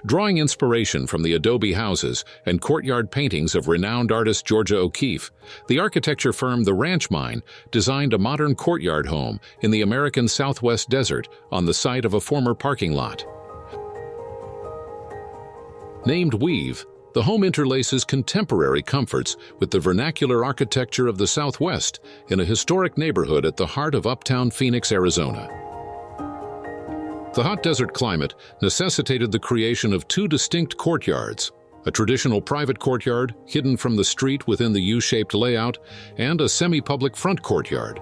Drawing inspiration from the adobe houses and courtyard paintings of renowned artist Georgia O'Keeffe, the architecture firm The Ranch Mine designed a modern courtyard home in the American Southwest desert on the site of a former parking lot. Named Weave, the home interlaces contemporary comforts with the vernacular architecture of the Southwest in a historic neighborhood at the heart of uptown Phoenix, Arizona. The hot desert climate necessitated the creation of two distinct courtyards, a traditional private courtyard hidden from the street within the U-shaped layout, and a semi-public front courtyard.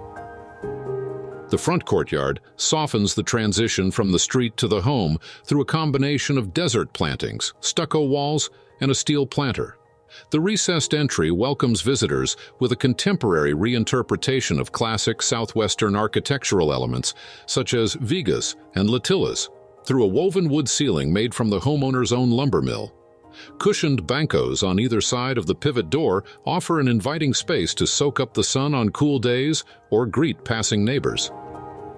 The front courtyard softens the transition from the street to the home through a combination of desert plantings, stucco walls, and a steel planter. The recessed entry welcomes visitors with a contemporary reinterpretation of classic southwestern architectural elements such as vigas and latillas through a woven wood ceiling made from the homeowner's own lumber mill. Cushioned bancos on either side of the pivot door offer an inviting space to soak up the sun on cool days or greet passing neighbors.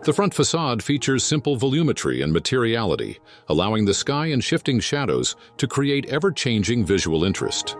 The front facade features simple volumetry and materiality, allowing the sky and shifting shadows to create ever-changing visual interest.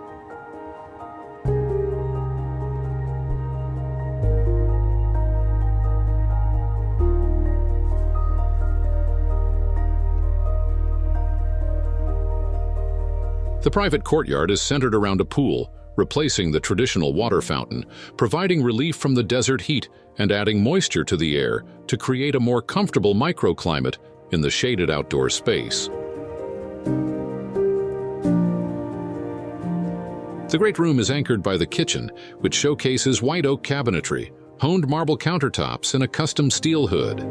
The private courtyard is centered around a pool, replacing the traditional water fountain, providing relief from the desert heat and adding moisture to the air to create a more comfortable microclimate in the shaded outdoor space. The great room is anchored by the kitchen, which showcases white oak cabinetry, honed marble countertops, and a custom steel hood.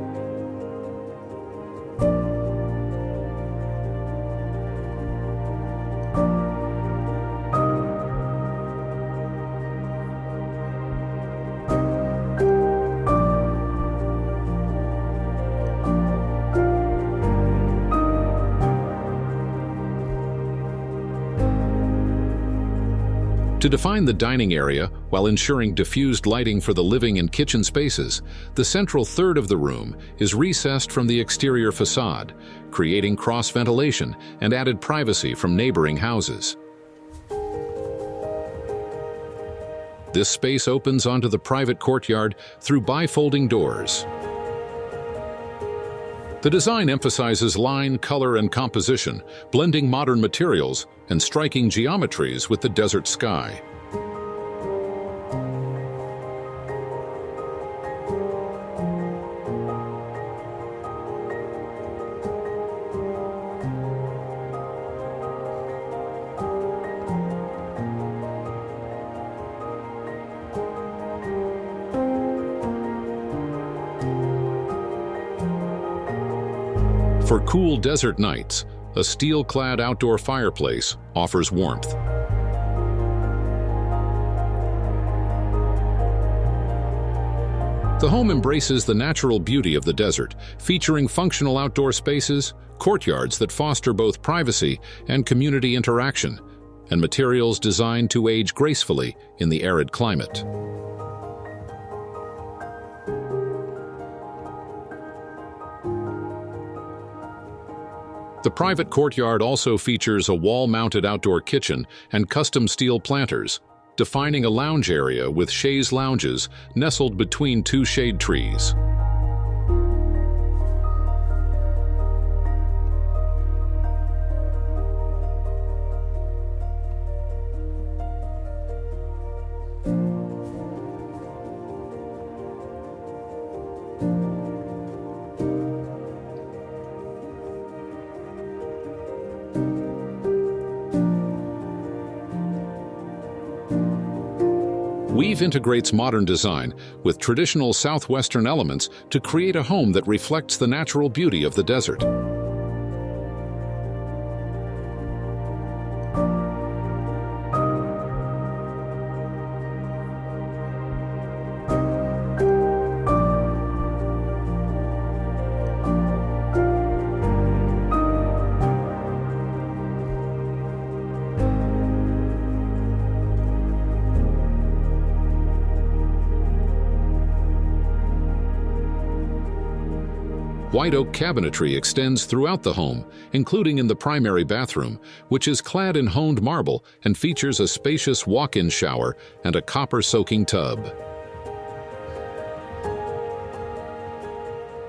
To define the dining area while ensuring diffused lighting for the living and kitchen spaces, the central third of the room is recessed from the exterior facade, creating cross-ventilation and added privacy from neighboring houses. This space opens onto the private courtyard through bifolding doors. The design emphasizes line, color, and composition, blending modern materials and striking geometries with the desert sky. For cool desert nights, a steel-clad outdoor fireplace offers warmth. The home embraces the natural beauty of the desert, featuring functional outdoor spaces, courtyards that foster both privacy and community interaction, and materials designed to age gracefully in the arid climate. The private courtyard also features a wall-mounted outdoor kitchen and custom steel planters, defining a lounge area with chaise lounges nestled between two shade trees. Weave integrates modern design with traditional southwestern elements to create a home that reflects the natural beauty of the desert. White oak cabinetry extends throughout the home, including in the primary bathroom, which is clad in honed marble and features a spacious walk-in shower and a copper-soaking tub.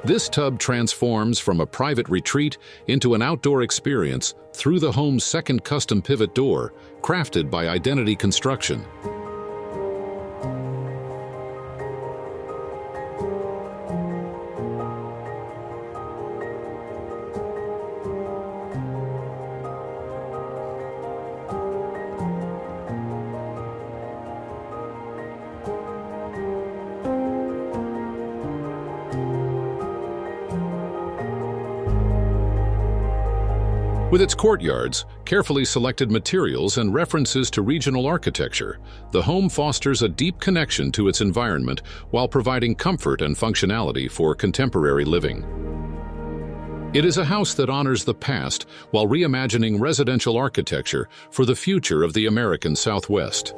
This tub transforms from a private retreat into an outdoor experience through the home's second custom pivot door, crafted by Identity Construction. With its courtyards, carefully selected materials, and references to regional architecture, the home fosters a deep connection to its environment while providing comfort and functionality for contemporary living. It is a house that honors the past while reimagining residential architecture for the future of the American Southwest.